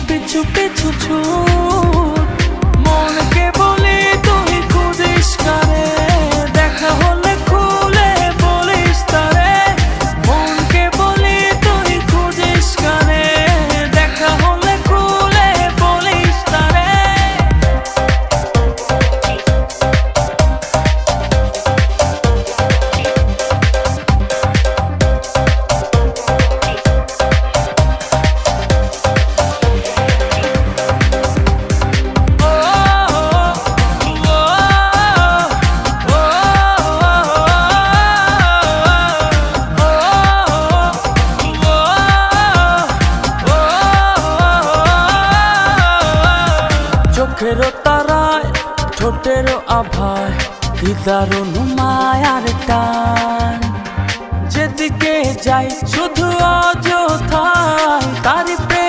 পিছু পিছু ছুট। মনকে বলি তুই খুঁজিস কারে, দেখা হলে খুলে বলিস তারে। মনকে বলি তুই খুঁজিস কারে, দেখা হলে খুলে বলিস তারে। চোখেরও তারায় ঠোঁটেরও আভায় কি দারুণ মায়ার টান। যেদিকে যাই শুধু অযথায় তারি প্রেম